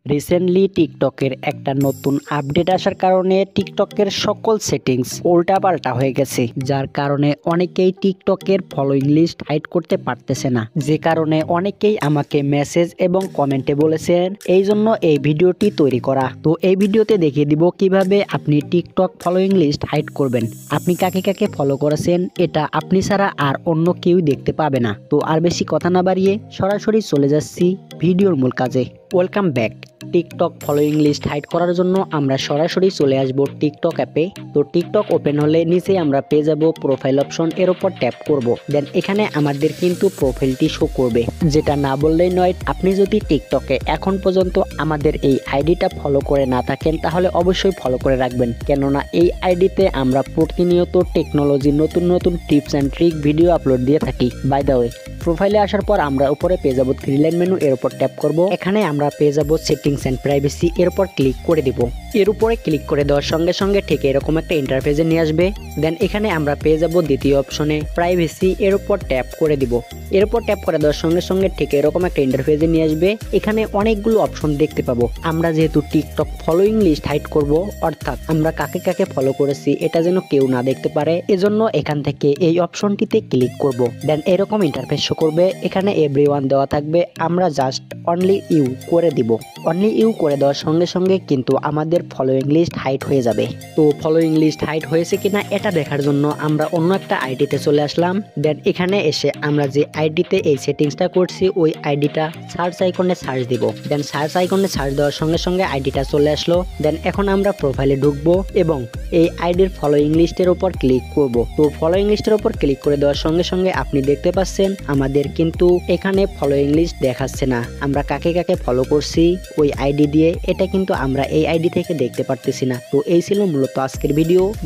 Recently টিকটকের একটা নতুন আপডেট আসার কারণে টিকটকের সকল সেটিংস উল্টাপাল্টা হয়ে গেছে, যার কারণে অনেকেই টিকটকের ফলোইং লিস্ট হাইড করতে পারতেছে না, যে কারণে অনেকেই আমাকে মেসেজ এবং কমেন্টে বলেছেন, এই জন্য এই ভিডিওটি তৈরি করা। তো এই ভিডিওতে দেখিয়ে দিব কিভাবে আপনি টিকটক ফলোইং লিস্ট হাইড করবেন। আপনি কাকে কাকে ফলো করেছেন এটা আপনি ছাড়া আর অন্য কেউ দেখতে পাবে না। তো আর বেশি কথা না বাড়িয়ে সরাসরি চলে যাচ্ছি ভিডিওর মূল কাজে। Welcome back. TikTok following list hide করার জন্য আমরা সরাসরি চলে আসব টিকটক অ্যাপে। তো টিকটক ওপেন হলে নিচে আমরা পেয়ে যাব প্রোফাইল অপশন, এর উপর ট্যাপ করব। দেন এখানে আমাদের কিন্তু প্রোফাইলটি শো করবে, যেটা না বললেই নয়। আপনি যদি টিকটকে এখন পর্যন্ত আমাদের এই আইডিটা ফলো করে না থাকেন তাহলে অবশ্যই ফলো করে রাখবেন, কেননা এই আইডিতে আমরা প্রতিনিয়ত টেকনোলজি নতুন নতুন tips and trick video upload দিয়ে থাকি। বাই দ্য ওয়ে, প্রোফাইলে আসার পর আমরা উপরে পেয়ে যাব থ্রি লাইন মেনু, এর উপর ট্যাপ করব। এখানে আমরা পেয়ে যাব সেটিংস এন্ড প্রাইভেসি, এর উপর ক্লিক করে দিব। এর উপরে ক্লিক করে দেওয়ার সঙ্গে সঙ্গে ঠিক এরকম একটা ইন্টারফেসে নিয়ে আসবে। দেন এখানে আমরা পেয়ে যাব দ্বিতীয় অপশনে প্রাইভেসি, এর উপর ট্যাপ করে দিব। এর উপর ট্যাপ করে দেওয়ার সঙ্গে সঙ্গে ঠিক এরকম একটা ইন্টারফেসে নিয়ে আসবে। এখানে অনেকগুলো অপশন দেখতে পাবো। আমরা যেহেতু টিকটক ফলোইং লিস্ট হাইড করব, অর্থাৎ আমরা কাকে কাকে ফলো করেছি এটা যেন কেউ না দেখতে পারে, এজন্য এখান থেকে এই অপশনটিতে ক্লিক করব। দেন এরকম ইন্টারফেস শো করবে। এখানে এভরিওয়ান দেওয়া থাকবে, আমরা জাস্ট অনলি ইউ করে দিব। অনলি ইউ করে দেওয়ার সঙ্গে সঙ্গে কিন্তু আমাদের ফলোইং লিস্ট হাইড হয়ে যাবে। তো ফলোইং লিস্ট হাইড হয়েছে কিনা এটা দেখার জন্য আমরা অন্য একটা আইডিতে চলে আসলাম। দেন এখানে এসে আমরা যে আইডিতে এই সেটিংসটা করছি ওই আইডিটা সার্চ আইকনে সার্চ দিব। দেন সার্চ আইকনে সার্চ দেওয়ার সঙ্গে সঙ্গে আইডিটা চলে আসলো। দেন এখন আমরা প্রোফাইলে ঢুকবো এবং এই আইডির ফলোইং লিস্টের উপর ক্লিক করব। তো ফলোইং লিস্টের উপর ক্লিক করে দেওয়ার সঙ্গে সঙ্গে আপনি দেখতে পাচ্ছেন আমাদের কিন্তু এখানে ফলোইং লিস্ট দেখাচ্ছে না। আমরা কাকে কাকে ফলো করছি ওই আইডি দিয়ে, এটা কিন্তু আমরা এই আইডি থেকে দেখতে পারতেছি না। তো এই ছিল মূলত আজকের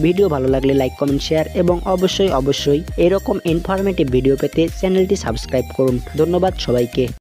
ভিডিও ভালো লাগলে লাইক কমেন্ট শেয়ার এবং অবশ্যই এরকম ইনফরমেটিভ ভিডিও পেতে চ্যানেলটি সাবস্ক্রাইব করুন। ধন্যবাদ সবাইকে।